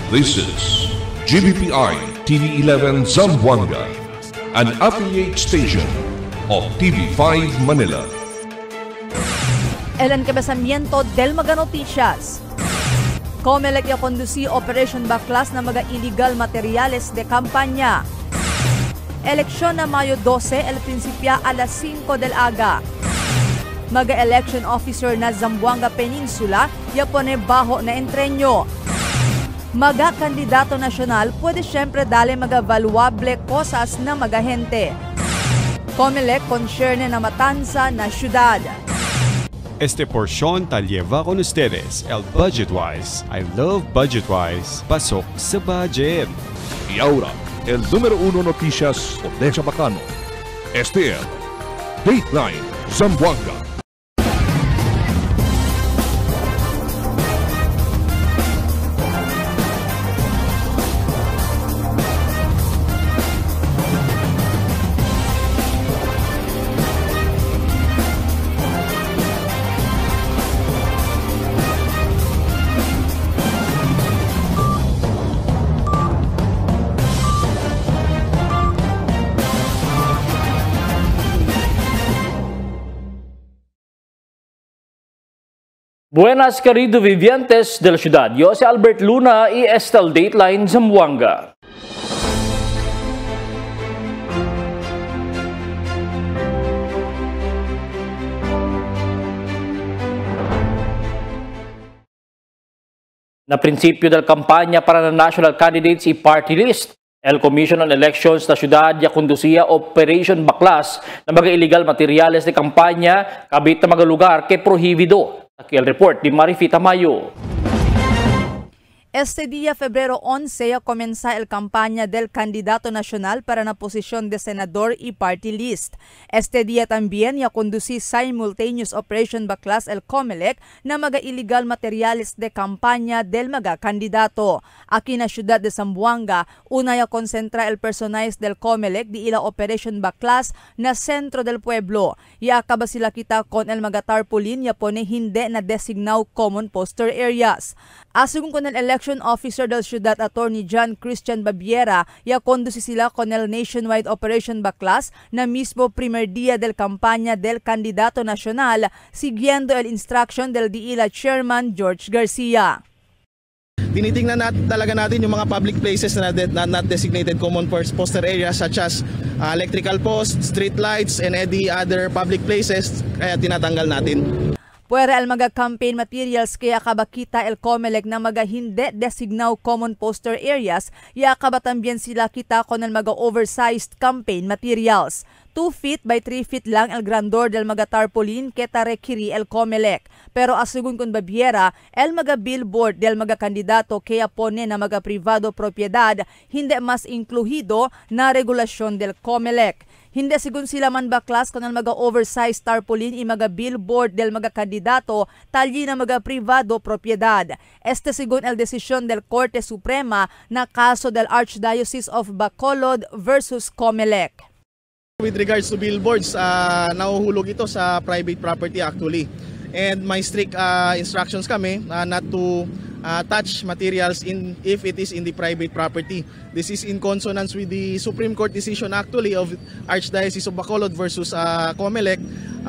This is GBPI TV11 Zamboanga, an affiliate station of TV5 Manila. El encabezamiento del mga noticias. COMELEC ya conducí Operation Backlash na mga illegal materiales de campaña. Eleksyon na Mayo 12, el prinsipya alas 5 del aga. Mga election officer na Zamboanga Peninsula ya pone baho na entrenyo. Mga kandidato nasyonal pwede syempre dali mga valuable cosas na mga hente. COMELEC concerne na matanza na syudad. Este porción tal lleva con ustedes el Budgetwise. I love Budgetwise. Pasok sa budget. Y ahora, el número 1 noticias de Chabacano. Este es Dateline Zamboanga. Buenas querido vivientes de la ciudad, yo soy Albert Luna y este es el Dateline Zamboanga. Na prinsipyo del kampanya para na national candidates i party list, el Commission on Elections na syudad ya kondusiya Operation Backlash na mga illegal materiales de kampanya kabit na mga lugar que prohibido. Aquí el report de Marifita Mayo. Este día, febrero 11, comienza el campaña del candidato nacional para la posición de senador y party list. Este día también ya conducí simultaneous Operation Backlash el COMELEC na mga illegal materiales de campaña del mga candidato. Aquí na ciudad de Zamboanga, una ya concentra el personajes del COMELEC di ila Operation Backlash na centro del pueblo. Ya acaba sila kita con el mga tarpaulin ya pone hindi na designaw common poster areas. Asugun con el election officer del ciudad attorney John Christian Babiera ya conduci sila con el nationwide Operation Backlash na mismo primer día del campaña del candidato nacional siguiendo el instruction del DILA chairman George Garcia. Tinitingnan talaga natin yung mga public places na not designated common poster areas such as electrical posts, street lights, and any other public places, kaya tinatanggal natin. Puwera el mga campaign materials kaya kabakita el COMELEC na mga hindi designaw common poster areas, ya kaba también sila kita con el mga oversized campaign materials. 2 feet by 3 feet lang el grandor del mga tarpaulin que requiri el COMELEC. Pero asugun con Babiera, el mga billboard del mga kandidato kaya pone na mga privado propiedad hindi mas incluido na regulasyon del COMELEC. Hindi sigun sila man baklas con ang mga oversized tarpaulin i mga billboard del mga kandidato talyi na mga privado propiedad. Este sigun el desisyon del Korte Suprema na kaso del Archdiocese of Bacolod versus COMELEC. With regards to billboards, nahuhulog ito sa private property actually. And my strict instructions kami not to touch materials if it is in the private property. This is in consonance with the Supreme Court decision actually of Archdiocese of Bacolod versus COMELEC,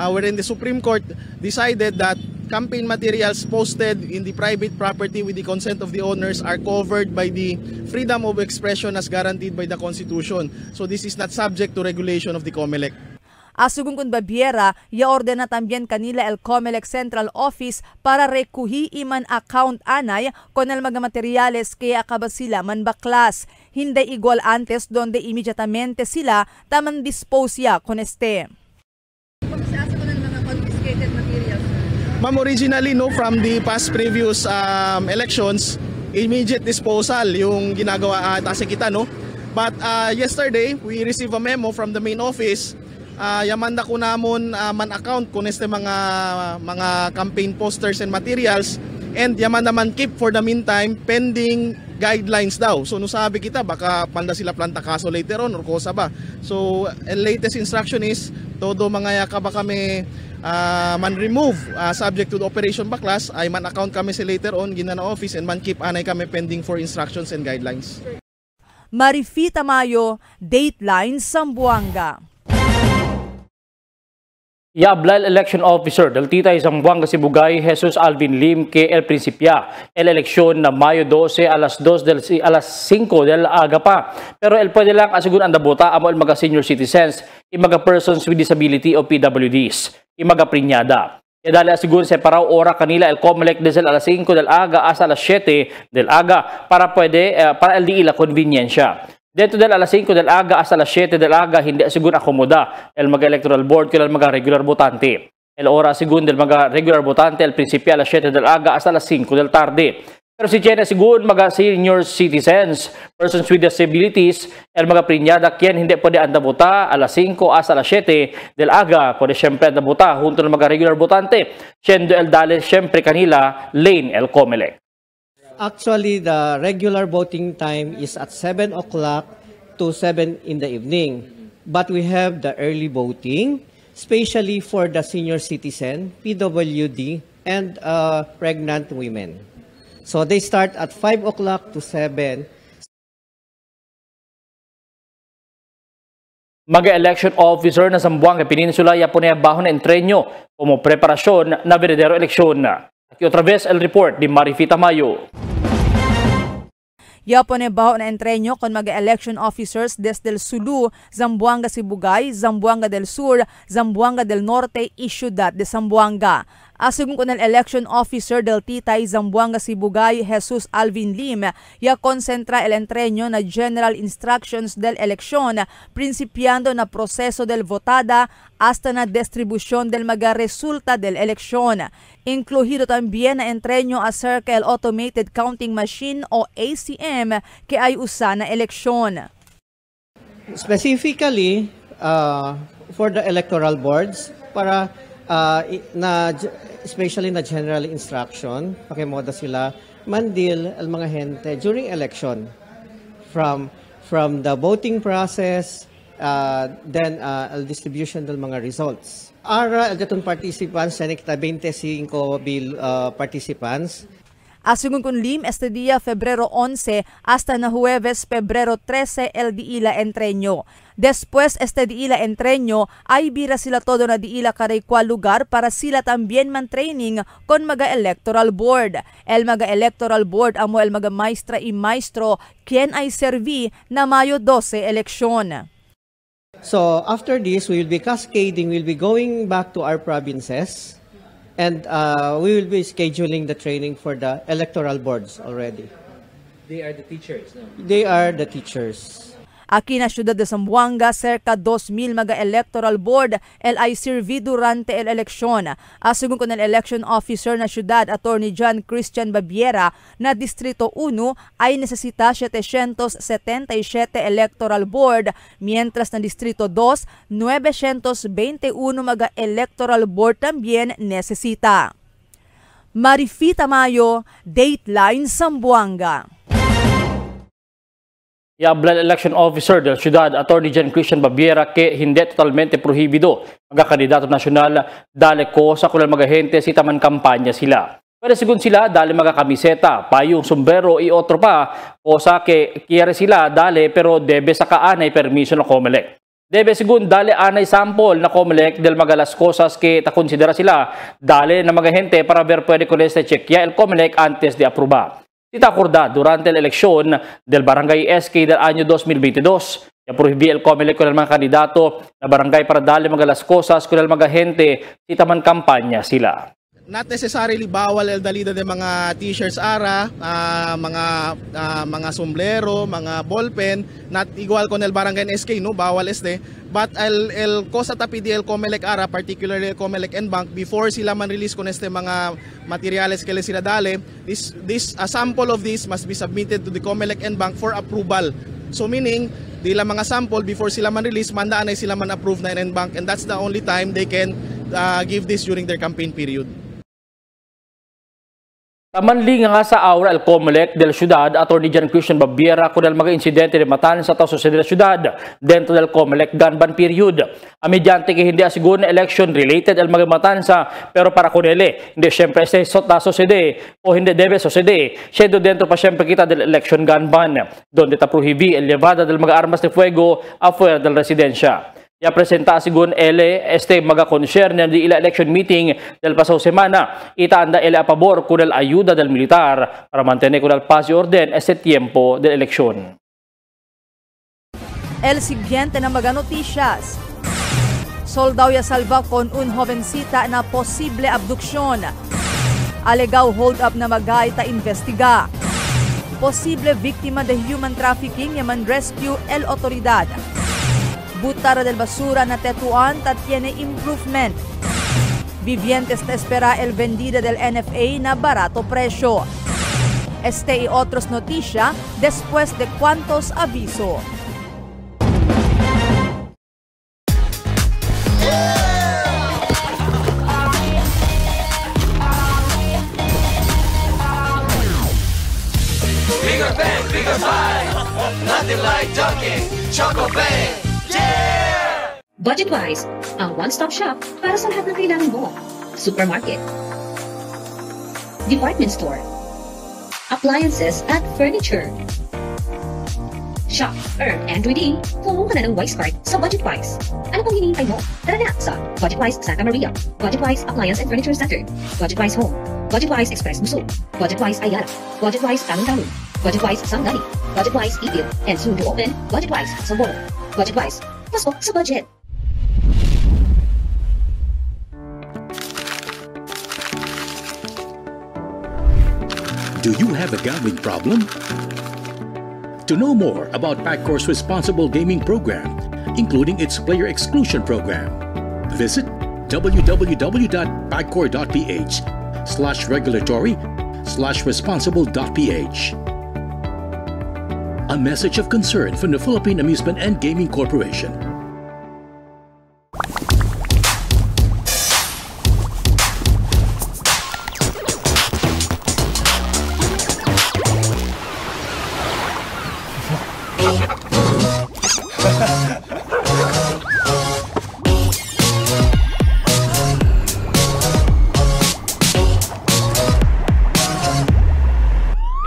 wherein the Supreme Court decided that campaign materials posted in the private property with the consent of the owners are covered by the freedom of expression as guaranteed by the Constitution. So this is not subject to regulation of the COMELEC. Asugun con Babiera, ya ordena también kanila el COMELEC Central Office para rekuhi iman account anay con el mga materiales kaya akaba sila man baklas. Hindi igual antes donde inmediatamente sila taman dispose ya con este. Pag-asa ko ng mga confiscated materials? Ma'am, originally from the past previous elections, immediate disposal yung ginagawa kasi kita But yesterday, we received a memo from the main office. Yamanda ko namon man account kung este mga campaign posters and materials, and yaman naman keep for the meantime pending guidelines daw. So no sabi kita baka panda sila planta kaso later on or kosa ba. So latest instruction is todo mga yakaba kami man remove subject to the Operation Baklas ay man account kami sa later on ginana office and man keep anay kami pending for instructions and guidelines. Marifi Tamayo, Dateline Zamboanga. Yablal Election Officer del Titay Zamboanga Sibugay Jesus Alvin Lim que el Principia el eleksyon na Mayo 12 alas 5 del aga pa. Pero el pwede lang asiguran ang dabota amo el mga senior citizens, yung mga persons with disability o PWDs, yung mga prinyada. E dali asiguran separaw ora kanila el COMELEC desde alas 5 del aga hasta alas 7 del aga para el di ila conveniencia. Dito del alas 5 del aga hasta alas 7 del aga hindi siguro akomoda el mga electoral board kung mga regular botante. El ora siguro del mga regular botante el prinsipyo alas 7 del aga hasta alas 5 del tarde. Pero si Chena siguro mga senior citizens, persons with disabilities, el mga prinyada kyan hindi pwede andabota alas 5 hasta alas 7 del aga. Pwede syempre andabota junto ng mga regular botante. Siendo el dale syempre kanila lane el COMELEC. Actually, the regular voting time is at 7 o'clock to 7 in the evening. But we have the early voting, especially for the senior citizen, PWD, and pregnant women. So they start at 5 o'clock to 7. Mag-election officer na Zamboanga Peninsula ya po na baho na entrenyo como preparasyon na verdadero eleksyon. Aquí otra vez el report de Marifi Tamayo. Yapon e baho na entrenyo kon mag-election officers desde el Sulu, Zamboanga Sibugay, Zamboanga del Sur, Zamboanga del Norte y Ciudad de Zamboanga. Asegún con el election officer del Titay Zamboanga Sibugay, Jesus Alvin Lim, ya concentra el entrenyo na general instructions del eleksyon, principiando na proseso del votada hasta na distribución del mga resulta del eleksyon. Incluido también na entrenyo acerca el automated counting machine o ACM que ay usa na eleksyon. Specifically, for the electoral boards, para especially na general instruction, pakimoda sila mandil ang mga hente during election from the voting process, then distribution del mga results. Ara daton participants, senikta 25 bill participants. Asungun kun Lim, este día Febrero 11 hasta na Jueves Febrero 13 el diila entrenyo. Después este diila entrenyo ay bira sila todo na diila karay kwa lugar para sila también man training kon maga electoral board. El maga electoral board amo el maga maestra y maestro quien ay servi na Mayo 12 eleksyon. So after this, we will be cascading, we'll be going back to our provinces. And we will be scheduling the training for the electoral boards already. They are the teachers, no? They are the teachers. Aquí na Ciudad de Zamboanga, cerca 2,000 mga electoral board el ay servi durante el eleksyon. Asungun con el election officer na Ciudad, Attorney John Christian Babiera, na Distrito 1 ay necesita 777 electoral board, mientras na Distrito 2, 921 mga electoral board también necesita. Marifi Tamayo, Dateline Zamboanga. Yablal Election Officer del Ciudad, Attorney John Christian Babiera que hindi totalmente prohibido mga kandidato nasyonal dali ko sa kulal mga hente si taman kampanya sila. Pero sigun sila dali mga kamiseta, payong sombrero y otro pa o sa que quiere sila dali pero debe sa kaanay permiso na COMELEC. Debe sigun dali anay sample na COMELEC del mga las cosas que ta considera sila dali na mga hente para ver pwede con este check ya el COMELEC antes de aprobar. Tita acordada durante la elección del Barangay SK del año 2022. Ya prohibí el COMELEC con el mga kandidato na barangay para dali mga las cosas con el mga gente si taman kampanya sila. Not necessarily bawal el dalida de mga t-shirts ara, mga sombrero, mga ballpen, not igual con el barangay SK, no, bawal este. But el cosa tapidi el COMELEC ara, particularly el COMELEC NBank, before sila man release con este mga materials que sila dale, a sample of this must be submitted to the COMELEC NBank for approval. So meaning, di lang mga sample before sila man release, mandaan ay sila man approve na NBank, and that's the only time they can give this during their campaign period. Tamanli nga sa aura el Comelec del Ciudad, Attorney John Christian Babiera, kung mga insidente de matanza sa sucede la ciudad dentro del Comelec ganban period. Mediante que hindi asigun na election related el mga matanza, pero para kunele, hindi syempre sa sucede o hindi debe sucede. Siya dentro pa syempre kita del election ganban, donde ta prohibi el llevada del mga armas de fuego afuera del residencia. Ya presenta asigun mga concerne di ila election meeting del pasado semana. Itaanda a pabor con el ayuda del militar para mantener con el paz y orden tiempo de elección. El siguiente na mga noticias. Soldado ya salva con un jovencita na posible abduksyon. Alegaw hold up na magay ta investiga. Posible víctima de human trafficking yaman rescue el autoridad. Butara del basura na tetuan tiene improvement. Vivientes te espera el vendida del NFA na barato presyo. Este y otros noticia después de cuantos aviso. Bigger bang, bigger bite. Nothing like Dunkin' Choco Bang. Yeah! Budgetwise, ang one-stop shop para sa lahat ng kailangan mo. Supermarket, department store, appliances at furniture. Shop, earn, and redeem. Puno ka na ng Wise Card sa Budgetwise. Ano pang hinihintay mo? Tara na sa Budgetwise Santa Maria, Budgetwise Appliance and Furniture Center, Budgetwise Home, Budgetwise Express Musu, Budgetwise Ayala, Budgetwise Talon-Talon, Budgetwise Sanggani, Budgetwise Ipil, and soon to open Budgetwise Sambolo. Budgetwise, pasok sa budget. Do you have a gambling problem? To know more about PAGCOR's responsible gaming program, including its player exclusion program, visit www.pagcor.ph/regulatory/responsible.ph. A message of concern from the Philippine Amusement and Gaming Corporation.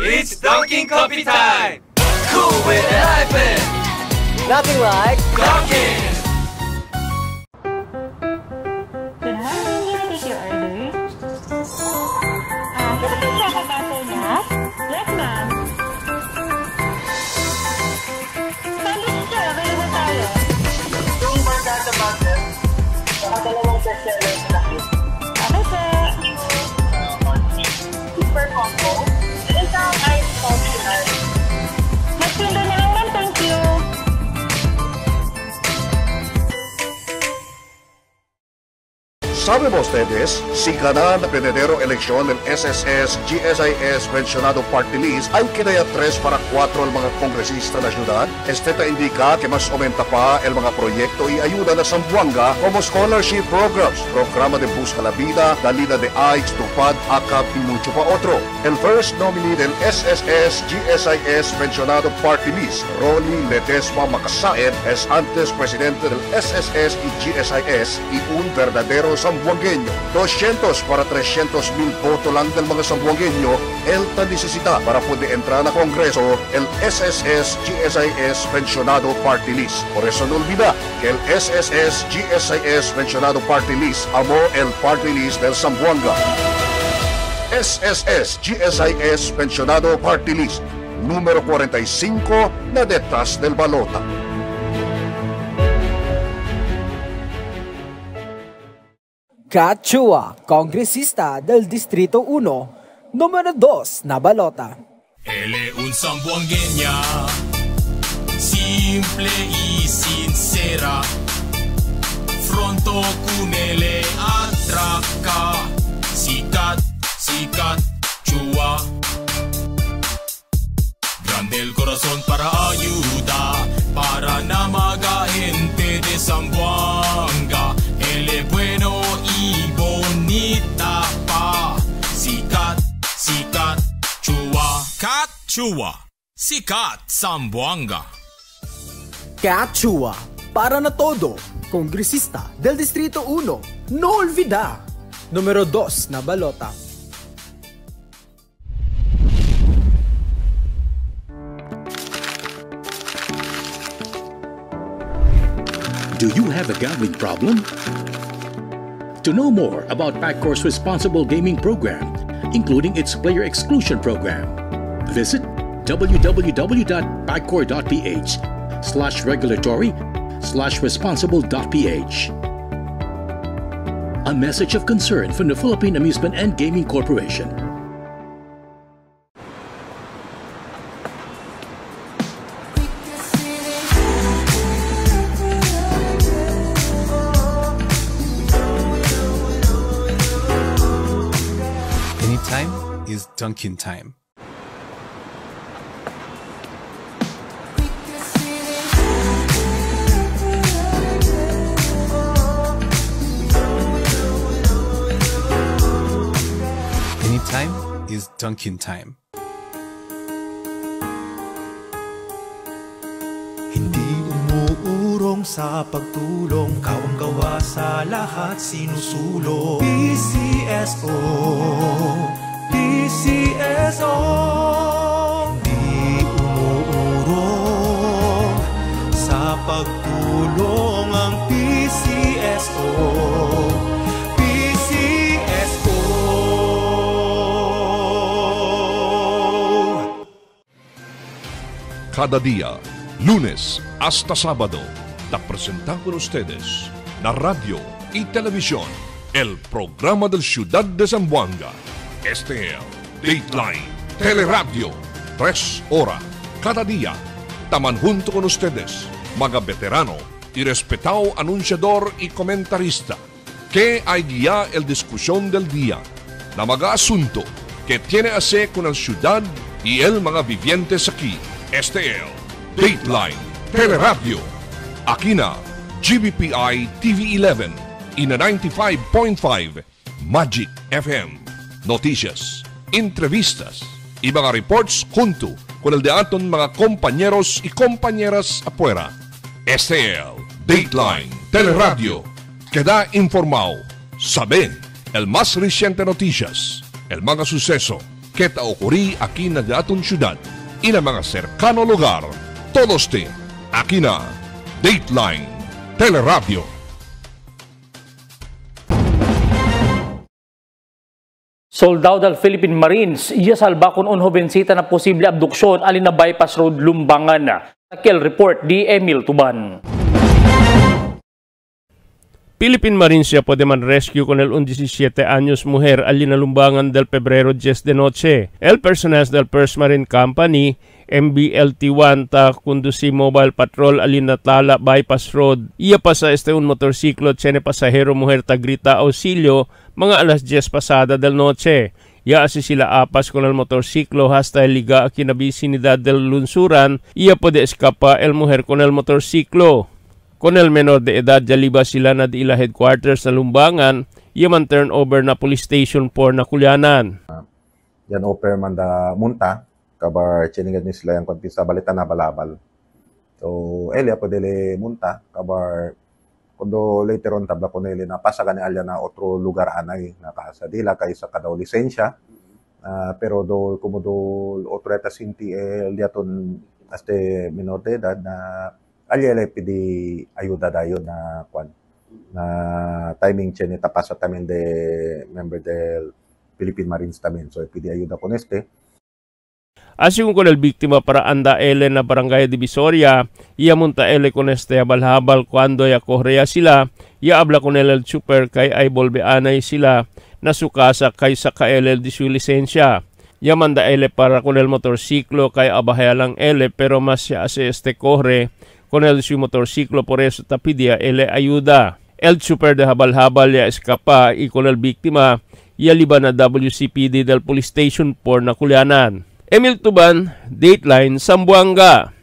It's Dunkin' Coffee time! Cool with an iPad! Nothing like Dunkin'! Good morning, may I take your order? Can I check a bottle gas? Yes, ma'am. Sandwich sir, available tayo. yung barkada butter, saka dalawang bestseller na cute. Okay, sir. Super combo, isang ice coffee ice. Mas pindo na lang, ma'am. Thank you. ¿Saben ustedes si ganan el venidero elección del SSS GSIS mencionado party list ay kinaya 3 para 4 el mga kongresista na ciudad? Este ta indica que mas aumenta pa el mga proyekto y ayuda na Zamboanga como scholarship programs, programa de Busca la Vida, Dalida de AIDS, Tupad, ACAP y mucho pa otro. El first nominee del SSS GSIS mencionado party list, Rolly Ledesma Macasaed, es antes presidente del SSS y GSIS y un verdadero Zamboangueño. 200 para 300,000 voto lang del mga Zamboangueño el ta necesita para poder entrar na Kongreso el SSS GSIS pensionado party list. Por eso no olvida que el SSS GSIS pensionado party list amo el party list del Zamboanga. SSS GSIS pensionado party list número 45 na detrás del balota. Kat Chua, kongresista del Distrito 1, número 2 na balota. Él es un zamboangueña, simple y sincera. Fronto con él atraca, sikat, sikat, Chua. Grande el corazón para ayuda, para na mga gente de Zamboanga. Él es bueno y bonita pa, sikat, sikat. Chua, sikat sa Zamboanga. Kachua, para na todo, Kongresista del Distrito 1, no olvida. Numero 2 na balota. Do you have a gambling problem? To know more about PAGCOR's responsible gaming program, including its player exclusion program, visit www.pagcor.ph/regulatory/responsible.ph. A message of concern from the Philippine Amusement and Gaming Corporation. Anytime is Dunkin' time. Anytime is Dunkin' time. Hindi umuurong sa pagtulong, kawang-gawa sa lahat sinusulong. PCSO, PCSO. Hindi umuurong sa pagtulong ang PCSO. Cada día, lunes hasta sábado, te presentamos con ustedes la radio y televisión, el programa del Ciudad de Zamboanga. Este es Dateline Teleradio, 3 horas cada día. Taman junto con ustedes, mga veterano y respetado anunciador y comentarista, que hay guía el discusión del día, la mga asunto que tiene a hacer con la ciudad y el mga vivientes aquí. Este es Dateline Teleradio. Aquí na GBPI TV11 y na 95.5 Magic FM. Noticias, entrevistas y mga reports junto con el de aton mga compañeros y compañeras afuera. Este es Dateline Teleradio. Queda informado, sabe el más reciente noticias, el mga suceso que te ocurrí aquí na de aton ciudad y na mga cercano lugar. Todos te aquí na Dateline Teleradio. Soldado del Philippine Marines, iya salba kun unhobensita na posible abduksyon alin na bypass road Lumbangan na. Takil report di Emil Tuban. Philippine Marines siya pwede man rescue con el 17 años mujer alin na Lumbangan del Pebrero 10 de noche. El personal del First Marine Company MBLT-1 ta conduci mobile patrol alin na tala bypass road. Iya pa sa un motorsiklo tiene pasahero mujer ta grita auxilio mga alas 10 pasada del noche. Ya asi sila apas con el motorsiklo hasta el liga a kinabisinidad del lunsuran. Iya puede escapa el mujer con el motorsiklo. Con el menor de edad jaliba sila na di ila headquarters na Lumbangan. Iya man turnover na police station por Nakulyanan. Yan offer man da munta. Kabar chinigad ni sila yung konti sa balitan na balabal. So, elia po dili munta. Kabar, kundo later on tabla ko nili na pasagan ni alya na otro lugar anay nakasadila kay sa kadaw lisensya. Pero do kumudo otro eta sinti elia ton aste minor de edad na alya le pidi ayuda dayon na kwan na timing chen tapasa tamen de member del Philippine Marines tamen. So, pidi ayuda ko neste. Asyong con el biktima para anda ele na barangay Divisoria, iya munta ele con este habal-habal cuando ya Korea sila, iya abla con el super kay ay bolbeanay sila, nasukasa kay sa kaelel di su lisensya. Iya manda ele para con el motorsiklo kay abahaya lang ele pero mas siya ase este corre con el su motorsiklo por eso tapidia ele ayuda. El super de habal-habal ya escapa y con el biktima, iya liban na WCPD del Police Station por Nakulyanan. Emil Tuban, Dateline, Zamboanga.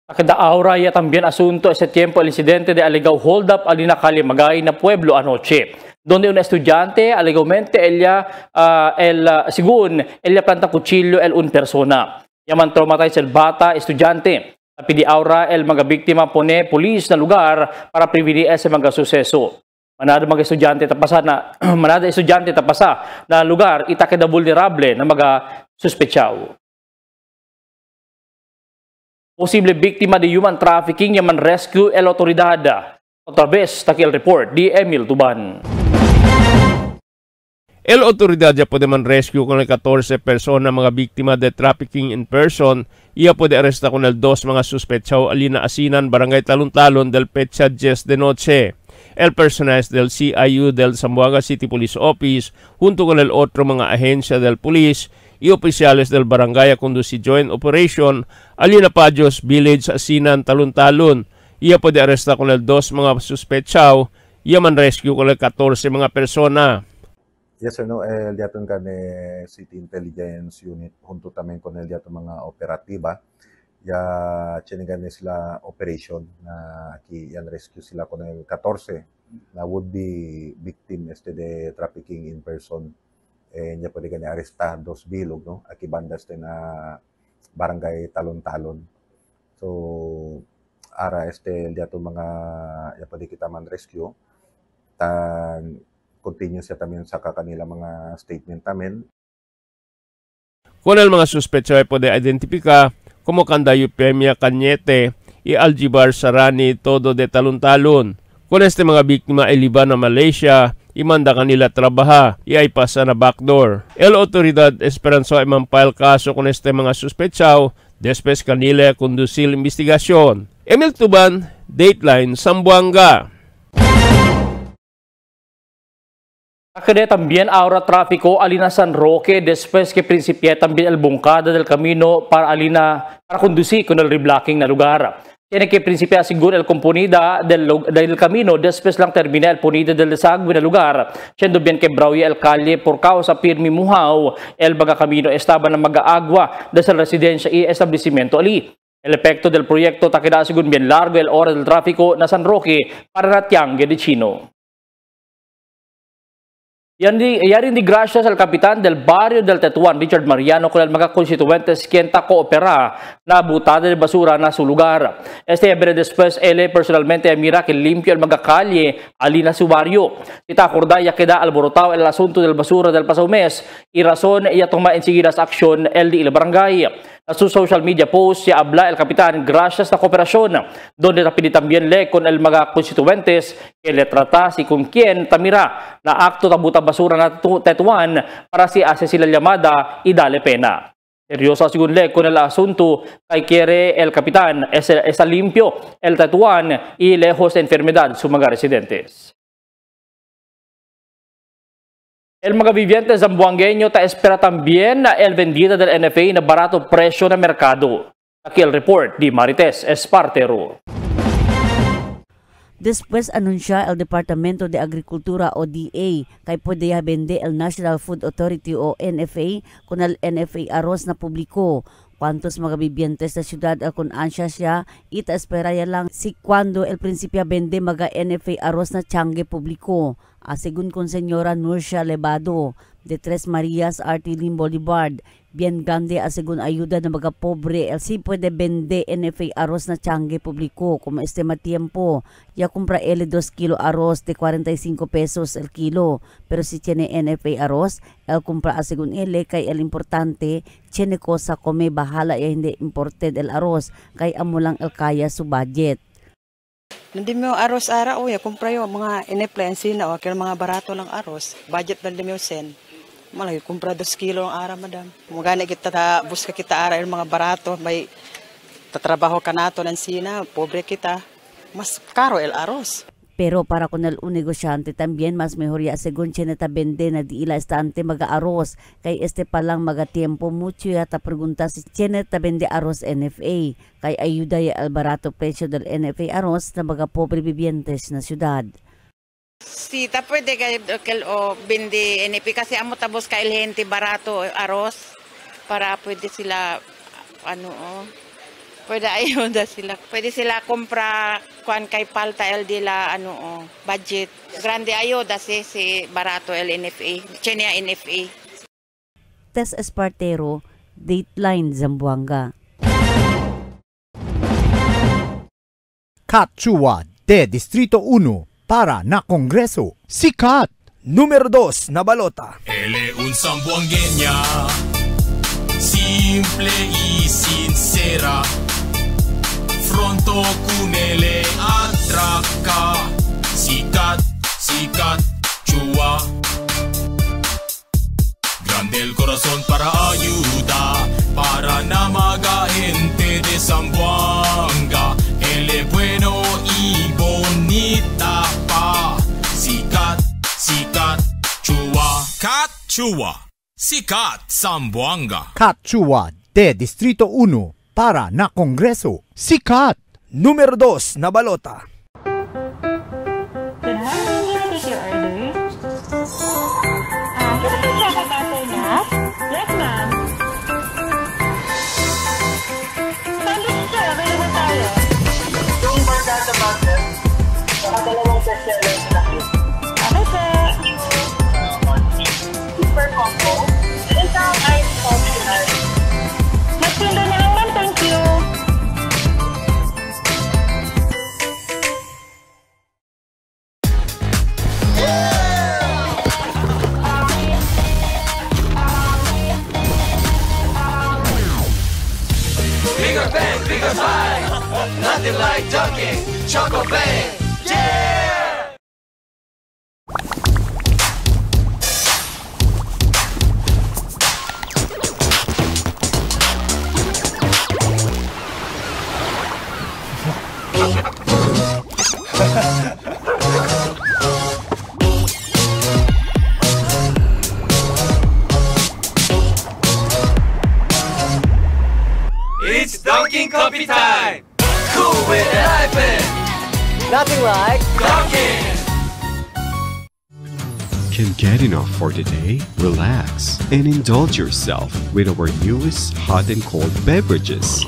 Kada ahora ya también asunto ese tiempo el incidente de alegado hold up alina calle Magay na pueblo anoche, donde un estudiante alegadamente según ella planta cuchillo un persona. Yaman traumatized el bata estudiante. Tapi di aura el mga biktima pone pulis na lugar para prevenir ese mga suseso. Manada mga estudyante tapasa na lugar itakeda vulnerable na mga suspetsyaw. Posible biktima de human trafficking yaman rescue el autoridad. Otra vez, takil report di Emil Tuban. El autoridad ya puede man rescue con el 14 persona mga biktima de trafficking in person. Ia puede arresta con el 2 mga suspetsyaw alina asinan barangay Talon-Talon del Pecha 10 de noche. El personal del CIU del Zamboanga City Police Office junto con el otro mga ahensya del police y oficiales del barangay a conducir joint operation alina Pajos Village asinan Talon-Talon. Ia puede arresta con el 2 mga suspetsyaw. Ia man rescue con el 14 mga persona. Yes or no, el diaton kan City Intelligence Unit junto también con el diaton mga operatiba ya chinigan sila operation na aquí yan rescue sila con el 14 na would be victim de trafficking in person ya pwede kanya arresta 2 bilog no aquí bandas na barangay Talon-Talon. So ara el diaton mga ya pwede kita man rescue tan continue siya también sa kanila mga statement namin. Con el mga suspecha ay pwede identifika como Candayo Pemia Cañete y Aljibar Sarani todo de Talon-Talon. Con este mga biktima ay liba na Malaysia, imanda kanila trabaha, y ay pasa na backdoor. El autoridad esperanza ay mampile kaso con este mga suspetsaw, después kanila conducil investigasyon. Emil Tuban, Dateline, Zamboanga. Acá también ahora tráfico alina San Roque después que principia también el bungkada del camino para conducir con el reblocking na lugar. Tiene que principia seguro el componida del camino después lang termina el ponida del desagüe na lugar. Siendo bien quebrado el calle por causa pirmi muhaw el baga camino estaba na mag-agua desde la residencia y establecimiento ali. El efecto del proyecto takeda según bien largo el hora del tráfico na San Roque para Ratiangue de Chino. Yarin di gracias al kapitan del barrio del Tetuan, Richard Mariano, con el mga constituentes quien coopera na butada de basura na su lugar. Este ebre después ele personalmente mira que limpio el mga calle alina su barrio. Ita acorda ya queda alborotado el asunto del basura del pasado mes y razón ella toma enseguida acción el di el barangay. A su social media post ya habla el kapitan gracias a cooperación, donde tapili también le con el mga constituentes que le trata si con quien tamira na akto tabuta basura na Tetuan para si hace sila llamada y dale pena. Seryoso según le con el asunto kay quiere el kapitan esa limpio el Tetuan y lejos de enfermedad su mga residentes. El mga vivientes zamboangueño ta espera también na el vendida del NFA na barato presyo na merkado. Aquí el report di Marites Espartero. Después anuncia el Departamento de Agricultura o DA kay pwede vende el National Food Authority o NFA con el NFA arroz na publiko. Cuantos mga vivientes sa syudad kung ansya siya, ita espera ya lang si cuando el prinsipya vende mga NFA arroz na tiyangge publiko. Según con señora Nurcia Levado de Tres Marias, Artilin Boulevard, bien grande según ayuda ng mga pobre, el si puede vende NFA arroz na tiyangge publiko como este tiempo. Ya compra ele 2 kilo arroz de 45 pesos el kilo, pero si tiene NFA arroz, el compra según ele kay el importante, tiene cosa come bahala ya hindi imported el arroz, kay amo lang el kaya su budget. Hindi mo arroz ara o ya kumpra yo mga ineplensi na o kaya mga barato lang arroz. Budget na din mo sen. Malay kumpra 2 kilo ang ara madam. Mugana kita buska kita ara yung mga barato may tatrabaho ka nato ng sina, pobre kita. Mas caro el arroz. Pero para con el un negosyante también mas mejor ya según cheneta vende na di ila estante maga arroz kay este palang maga tiempo mucho ya ta pregunta si cheneta vende arroz NFA kay ayuda ya al barato presyo del NFA arroz na maga pobre vivientes na syudad. Si ta pwede kay vende NFA kasi amo tabos ka el gente barato arroz para pwede sila Pwede ayuda sila. Pwede sila kumpra kuan kay palta el de la budget. Grande ayuda si barato el NFA. Chenia NFA. Tess Espartero, Dateline Zamboanga. Kat Chua de Distrito 1 para na Kongreso. Sikat! Numero 2 na balota. Ele un zamboangueña, simple y sincera. Fronto kunele atraca. Sikat, sikat, Chua. Grande el corazón para ayuda, para na mga gente de Zamboanga. Ele bueno y bonita pa. Sikat, sikat, Chua. Kat Chua. Sikat Zamboanga. Kat Chua de Distrito 1 para na Kongreso. Sikat! Numero 2 na balota. Good morning, can I take your order? Can I take chocolate after that? Yes, ma'am. Sandwich sir, available tayo. Yung barkada butter, saka dalawang bestseller na cake. Okay, sir. Super combo, and isang ice optional. Magtindo na lang, ma'am. Thank you. Bigger bang, bigger bang. Nothing like Dunkin' Choco Bang. Yeah! It's Dunkin' Coffee time! Cool with an iPad! Nothing like Dunkin'! Can get enough for the day? Relax and indulge yourself with our newest hot and cold beverages.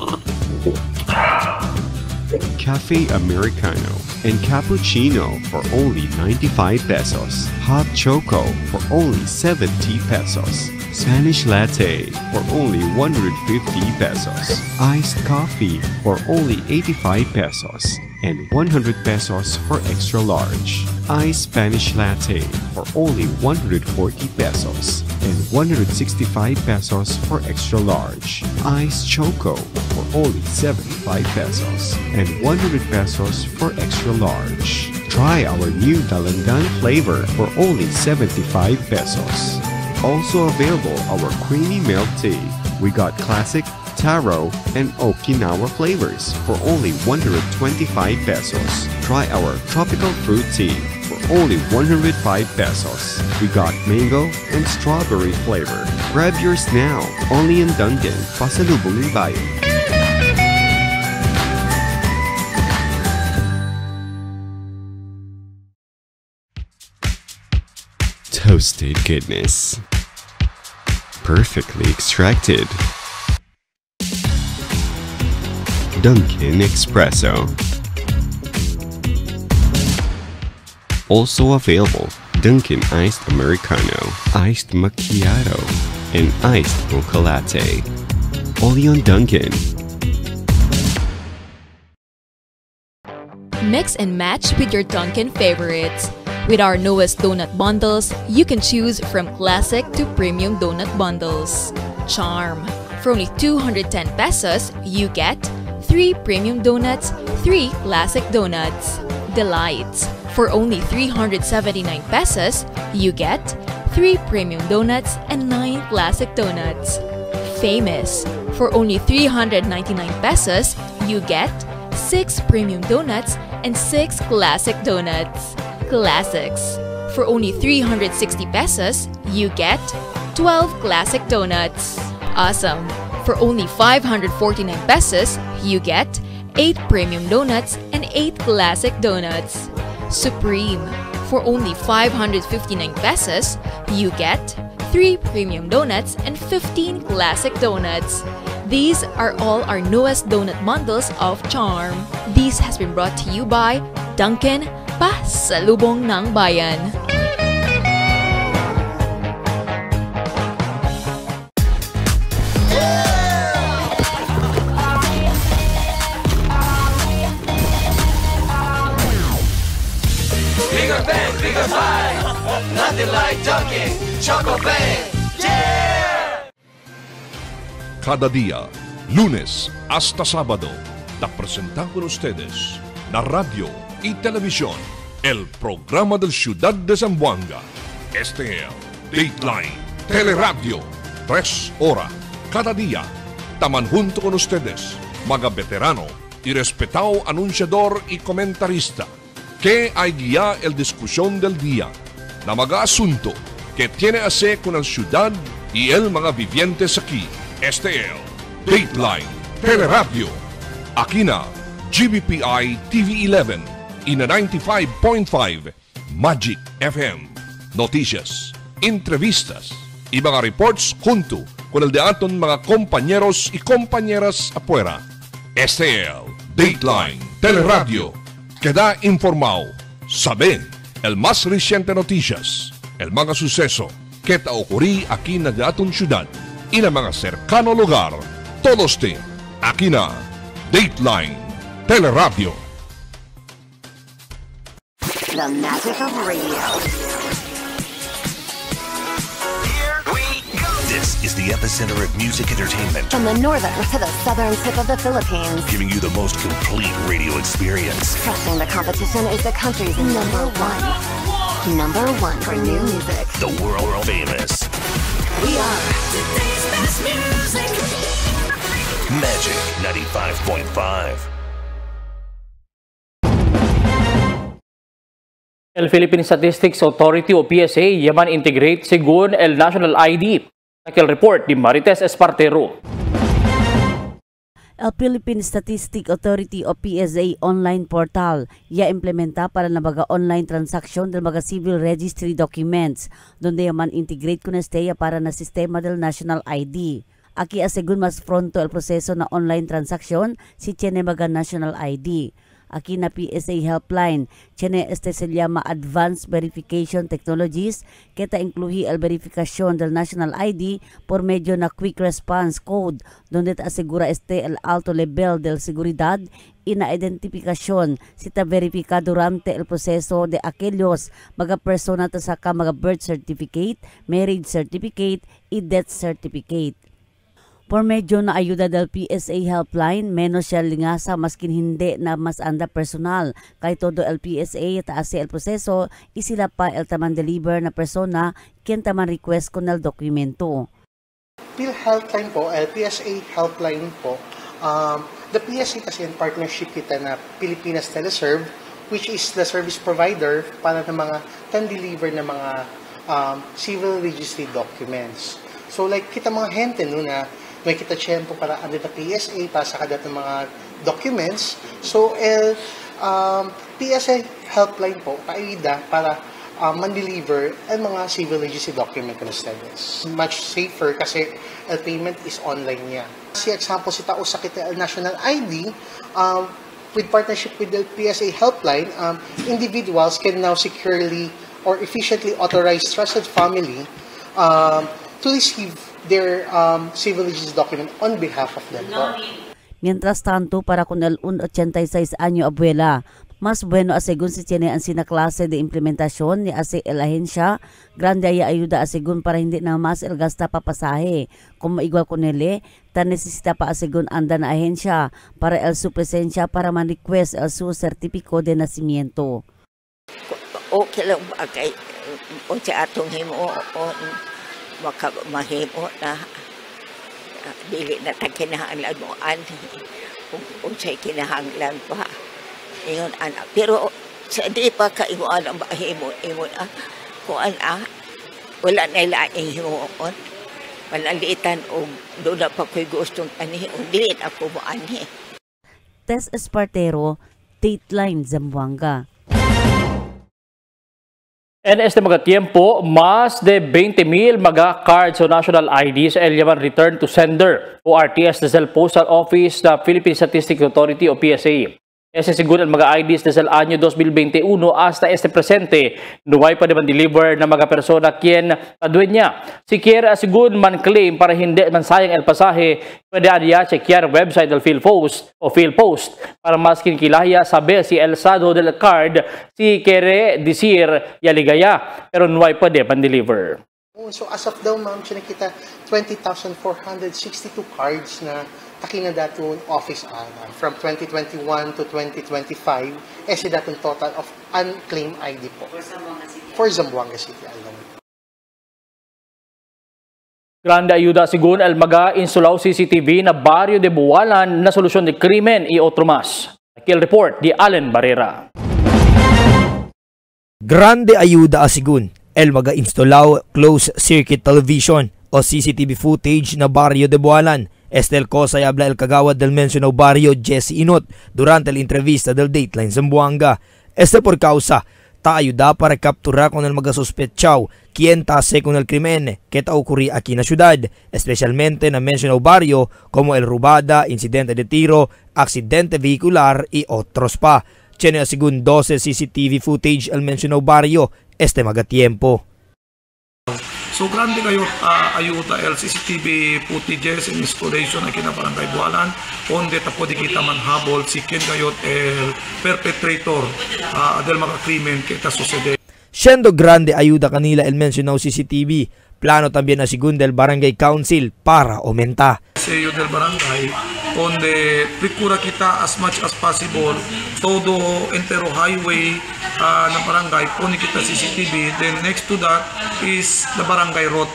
Cafe Americano and Cappuccino for only 95 pesos. Hot Choco for only 70 pesos. Spanish Latte for only 150 pesos. Iced Coffee for only 85 pesos. And 100 pesos for extra large. Iced Spanish Latte for only 140 pesos. And 165 pesos for extra large. Iced Choco for only 75 pesos. And 100 pesos for extra large. Try our new Dalandan flavor for only 75 pesos. Also available our creamy milk tea. We got classic, taro, and Okinawa flavors for only 125 pesos. Try our tropical fruit tea for only 105 pesos. We got mango and strawberry flavor. Grab yours now, only in Dunkin', Pasalubong ng Bayan. Toasted goodness. Perfectly extracted. Dunkin' Espresso. Also available, Dunkin' Iced Americano, Iced Macchiato, and Iced Mocha Latte. Only on Dunkin'. Mix and match with your Dunkin' favorites. With our newest donut bundles, you can choose from classic to premium donut bundles. Charm. For only 210 pesos, you get 3 premium donuts, 3 classic donuts. Delights. For only 379 pesos, you get 3 premium donuts and 9 classic donuts. Famous. For only 399 pesos, you get 6 premium donuts and 6 classic donuts. Classics. For only 360 pesos, you get 12 classic donuts. Awesome. For only 549 pesos, you get 8 premium donuts and 8 classic donuts. Supreme. For only 559 pesos, you get 3 premium donuts and 15 classic donuts. These are all our newest donut bundles of charm. This has been brought to you by Dunkin', Pasalubong ng Bayan. Bigger bang, bigger bang. Nothing like Dunkin' Choco Bang. Yeah! Cada día, lunes hasta sábado, te presentamos con ustedes la radio y televisión, el programa del Ciudad de Zamboanga. Este es Dateline Teleradio, 3 horas cada día. Taman junto con ustedes, mga veterano y respetado anunciador y comentarista, que hay guía el discusión del día, na mga asunto que tiene a ver con la ciudad y el mga vivientes aquí. Este es Dateline Teleradio. Aquí na GBPI TV11 y na 95.5 Magic FM. Noticias, entrevistas y mga reports junto con el de aton mga compañeros y compañeras afuera. Este es Dateline Teleradio. Queda informado, sabe el más reciente noticias, el mga suceso que te ocurrí aquí na de aton ciudad y na mga cercano lugar. Todos te aquí na Dateline Teleradio. The magic of radio. This is the epicenter of music entertainment. From the northern to the southern tip of the Philippines. Giving you the most complete radio experience. Crushing the competition is the country's number one. Number one for new music. The world famous. We are today's best music. Magic 95.5. El Philippine Statistics Authority o PSA yaman integrate según el National ID. Aquel report di Marites Espartero. El Philippine Statistics Authority o PSA online portal ya implementa para na mga online transaction del mga civil registry documents donde yaman integrate con esteya para na sistema del National ID. Aquí asegun mas pronto el proseso na online transaction si tiene mga National ID. Aquí na PSA helpline, tiene se llama Advanced Verification Technologies, que ta incluye el verificación del National ID por medio na Quick Response Code, donde ta asegura el alto level de seguridad y na identificación si ta verifica durante el proceso de aquellos mga persona ta saka mga birth certificate, marriage certificate y death certificate. Por medyo na ayuda del PSA helpline, menos siya lingasa maskin hindi na mas anda personal. Kay todo el PSA taase el proseso y sila pa el taman deliver na persona quien taman request con el dokumento. Helpline po, el PSA helpline po. The PSA kasi in partnership kita na Pilipinas Teleserve, which is the service provider para ng mga tan-deliver na mga civil registry documents. So like kita mga hente no na may kita tiyempo para under the PSA para sa kadat ng mga documents. So, PSA helpline po, paida para man-deliver ang mga civil registry document ng status. Much safer kasi el payment is online niya. Si example, si tao sa kita National ID, with partnership with the PSA helpline, individuals can now securely or efficiently authorize trusted family to receive their civil registry document on behalf of them. Mientras tanto, para con el 86 año abuela, mas bueno asegun si tiene ang sinaklase de implementasyon ni ase el ahensya, grande ay ayuda asegun para hindi na mas el gasta papasahe. Kung maigwa con ele, tan necesita pa asegun anda na ahensya para el su presensya para man-request el su certificado de nacimiento. Okay lang ba kay o sa atong himo mahimo na dili na takinahanglan mo kung sa'y kinahanglan pa ingon anak pero sa di pa kaimuan ang mahimo na kung wala na ilaing himuon malalitan o doon na pa ko'y gustong o dili ako mo Tess Espartero, Dateline Zamboanga. En este mga tiempo, más de 20,000 mga cards o national IDs el llaman return to sender o RTS desde el Postal Office ng Philippine Statistics Authority o PSA. Ese según el mga IDs desde el año 2021 hasta este presente, nuway pa naman deliver ng mga persona quien adueña. Si quiera según man claim para hindi man sayang el pasaje, pwede adya chequear website del PhilPost para mas kinkilaya saber si el saldo del card si quiere decir yaligaya pero nuway pwede man deliver. So as of daw ma'am, kita 20,462 cards na takina datong office from 2021 to 2025 ese datong total of unclaimed ID po for Zamboanga City alone. Grande ayuda según el mga instalaw CCTV na barrio de Buwalan na solusyon de krimen y otro más. Aquí el report de Allen Barrera. Grande ayuda asigun el mga instalaw closed circuit television o CCTV footage na barrio de Buwalan. Este el cosa y habla el kagawad del mencionado barrio Jesse Inot durante la entrevista del Dateline Zamboanga. Este por causa ta ayuda para capturar con el mga sospechaw quien tase con el crimen que ta ocurrí aquí en la ciudad, especialmente en el mencionado barrio como el rubada, incidente de tiro, accidente vehicular y otros pa. Tiene según 12 CCTV footage el mencionado barrio este mga tiempo. So grande kayo ayuda el CCTV footages and installation ay kinabarangay Buwalan onde ta pwede kita manhabol si ken kayo el perpetrator del mga krimen que ta sucede. Siendo grande ayuda kanila el mencionado CCTV, plano también na según del Barangay Council para aumenta. Sello del barangay onde procura kita as much as possible todo entero highway na barangay kunin kita CCTV, then next to that is the barangay road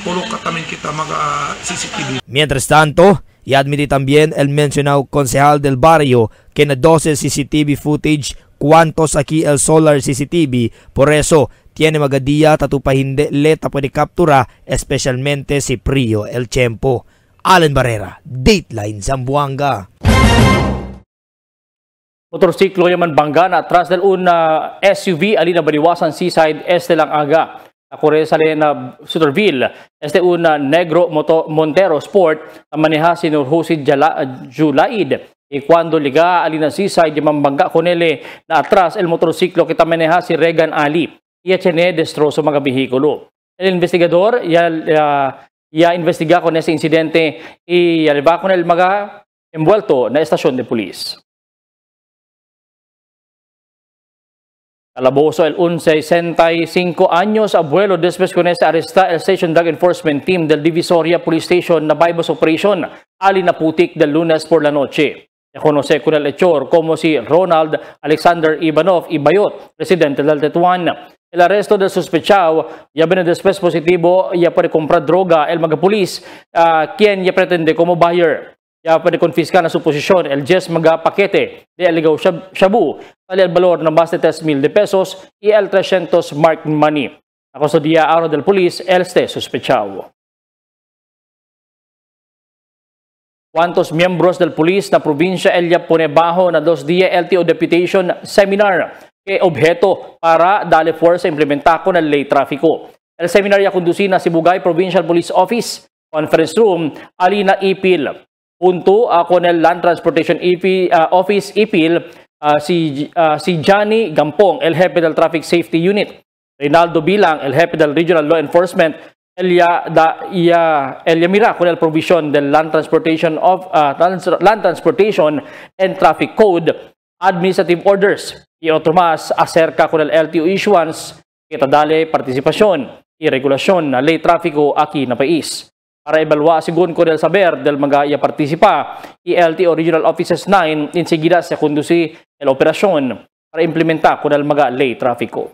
pulok katamin kita mga CCTV. Mientras tanto, y admite también el mencionado concejal del barrio que na 12 CCTV footage cuantos aquí el solar CCTV, por eso tiene mga diya tatupa hindi leta pwede kaptura, especialmente si Prio El Tiempo. Allen Barrera, Dateline Zamboanga. Motorsiklo yaman bangga na atras del una SUV alina baliwasan seaside este lang aga. Akure sa na Suterville, este una Negro Montero Sport maneha si Nurhusid Julaid. Y cuando liga alina seaside yaman bangga konele na atras el motorsiklo kita maneha si Regan Ali. Iya tiene destrozo mga bihikulo. El investigador ya investiga con ese incidente y lleva con el mga envuelto na estasyon de pulis. Calabozo el 65 años abuelo después con ese arresta el Station Drug Enforcement Team del Divisoria Police Station na bypass operation ali na putik del lunes por la noche. Se conoce con el hechor como si Ronald Alexander Ivanov Ibayot, residente del Tetuan. El arresto del sospechado ya viene después positivo ya puede comprar droga el mga pulis quien ya pretende como buyer. Ya puede confiscar na su posisyon el 10 mga pakete de illegal shabu al el valor na más de 3,000 pesos y el 300 marked money. A custodia ahora del pulis el sospechado. ¿Cuántos miembros del pulis na probinsya Elia pone bajo na 2 días LTO Deputation Seminar que objeto para darle fuerza a implementar con el ley tráfico? El seminar ya conducir na Sibugay Provincial Police Office Conference Room alina Ipil. Junto con el Land Transportation Office Ipil si Johnny Gampong, el jefe del Traffic Safety Unit. Reynaldo Bilang, el jefe del Regional Law Enforcement. Elia mira con el provisión del Land Transportation and Traffic Code, Administrative Orders y otro más acerca con el LTO issuance que dale participación y regulación na ley tráfico aquí na país. Para evaluar según con el saber del mga participa y LTO Regional Offices 9 enseguida se conduce la operación para implementar con el mga ley tráfico.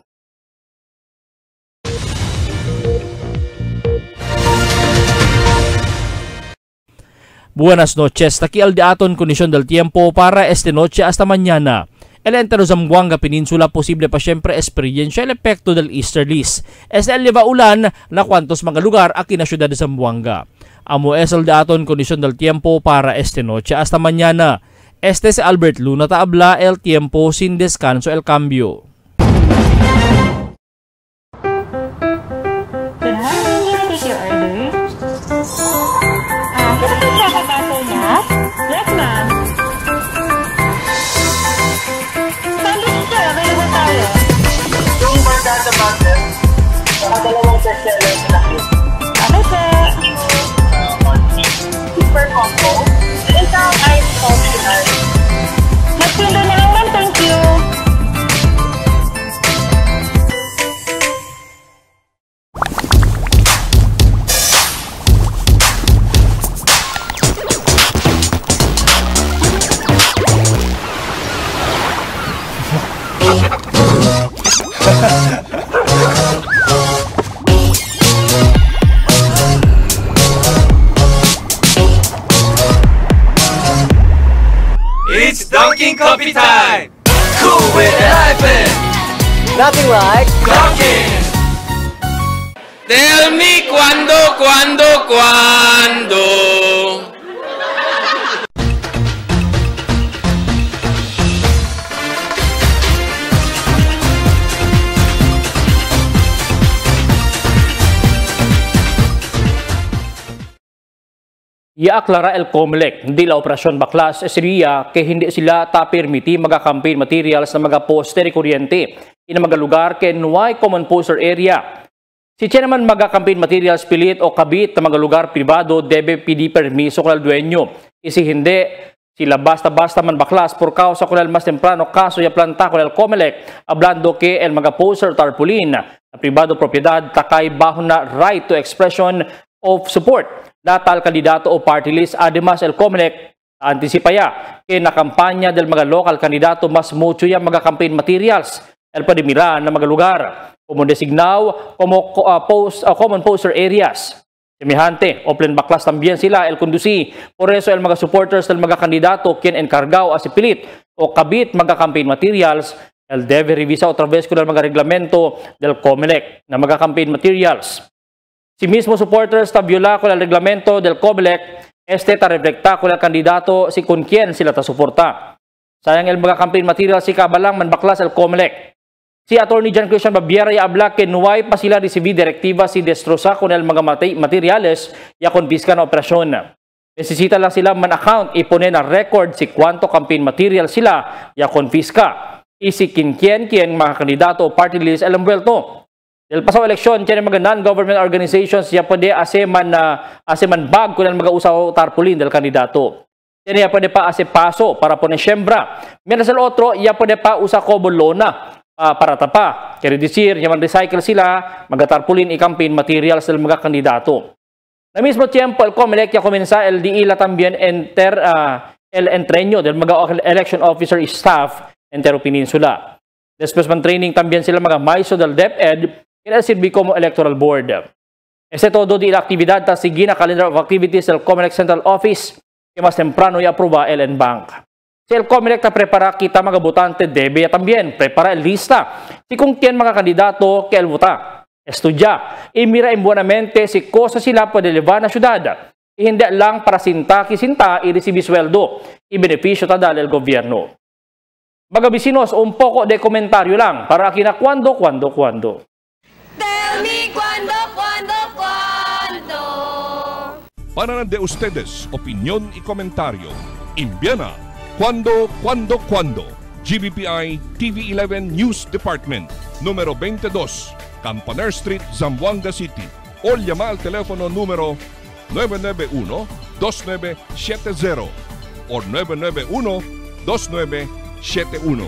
Buenas noches, aquí al daton condición del tiempo para esta noche hasta mañana. El entero Zamboanga Peninsula posible pa siyempre experiencia el epekto del easterlies. Es el liba ulan na cuantos mga lugar aquí na syudad de Zamboanga. Amo es el daton condición del tiempo para esta noche hasta mañana. Este es Albert Luna ta habla el tiempo sin descanso el cambio. your order? Gusto siya kapato niya? Yes, ma'am. Sandwich siya, available tayo. Yung Barkada Bundle, dalawang bestseller na yun. Okay, sir. Super combo, isang ice optional. Magpindo na lang, ma'am. Thank you. It's Dunkin' Coffee time! Cool with the hyphen! Nothing like Dunkin'! Tell me cuando. Iaaklara el COMELEC, hindi la operasyon baklas Syria kay hindi sila permiti mga campaign materials na mga poste kuryente in mga lugar kay nuay common poster area. Si naman mga campaign materials pilit o kabit na mga lugar privado debe pidi permiso kunal dueño. Isi hindi sila basta-basta man baklas por causa kunal mas temprano kaso ya planta kunal COMELEC hablando ke el mga poster tarpaulin na privado propiedad takay bahon na right to expression of support datal kandidato o party list. Además, el COMELEC antisipaya que na kampanya del mga local kandidato mas mucho yung mga campaign materials el padimira na mga lugar como designaw como common poster areas. Semihante, open baklas también sila el conduci. Por eso el mga supporters del mga kandidato quien encargao asipilit o kabit mga campaign materials el debe revisa otra vez con el mga reglamento del COMELEC na mga campaign materials. Si mismo supporters ta viola con el reglamento del COMELEC, ta reflecta con el candidato si con quien sila ta suporta. Sayang el mga campaign material si kabalang manbaklas el COMELEC. Si Attorney John Christian Babiera ya habla que nuay pa sila recibir directiva si destroza con el mga materiales ya confisca na operasyon. Necesita lang sila man-account iponen na record si kwanto campaign material sila ya confisca. Si quien mga kandidato o party list el envuelto. Del pasado eleksyon, tiyan mga non-government organizations ya pwede aseman bag kung mga usaw tarpaulin del kandidato. Tiyan ya pwede pa ase paso para poner siyembra. Mientras el otro, ya pwede pa usa kobo lona para tapa. Quiere decir, ya man recycle sila, mga tarpaulin i-campaign materials del mga kandidato. Na mismo tiempo, el COMELEC ya comienza el diila también el entreño del mga election officer staff entero Peninsula. Después man training también sila mga maiso del DepEd sirvi como electoral board. Todo di la actividad ta sige na calendar of activities del COMELEC Central Office que mas temprano i-aproba el NBank. Si el COMELEC ta prepara kita mga botante debe también prepara el lista si kung kien mga kandidato que el vota. Estudia y mira buenamente si cosa sila pwede levar na syudad. Hindi lang para sinta i-recibir sweldo i beneficio ta dal el gobyerno. Mga bisinos, un poco de komentaryo lang para akina cuando. Tell me cuando. Para de ustedes, opinión y comentario. Envíana cuando. GBPI TV11 News Department, número 22, Campaner Street, Zamboanga City. O llama al teléfono número 991-2970 o 991-2971.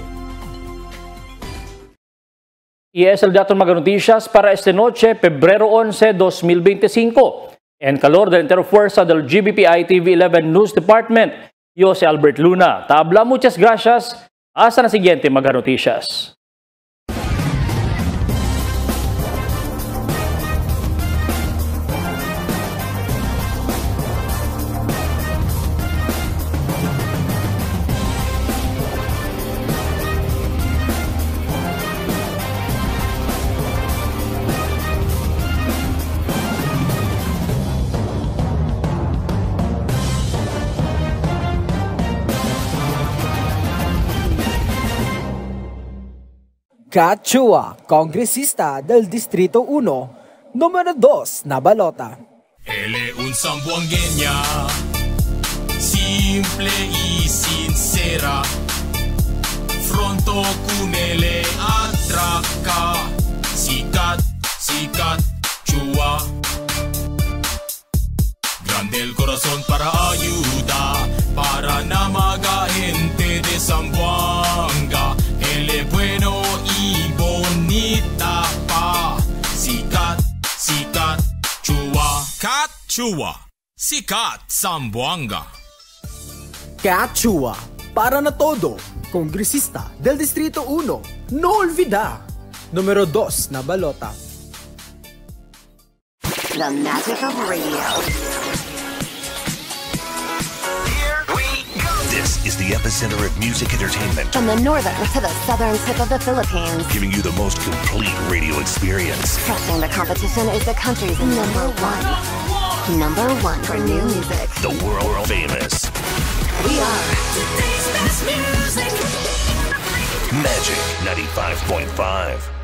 Y es el dato de mga noticias para esta noche, Pebrero 11, 2025. En calor de la entera fuerza del GBPI TV11 News Department, yo si Albert Luna. Tabla, muchas gracias. Hasta la siguiente mga noticias. Kat Chua, congresista del Distrito 1, Número 2 na balota. Él es un zamboangueña, simple y sincera. Fronto con él atraca, sikat, sikat, chua. Grande el corazón para ayuda, para na mga gente de Zamboanga. Él es bueno y bonita pa, sikat, sikat, chua. Kat Chua, sikat Zamboanga. Kat Chua, para na todo, kongresista del Distrito 1, no olvida. Número 2 na balota. The magic of radio. This is the epicenter of music entertainment. From the northern to the southern tip of the Philippines. Giving you the most complete radio experience. Crushing the competition is the country's number one. Number one for new music. The world famous. We are today's best music. Magic 95.5.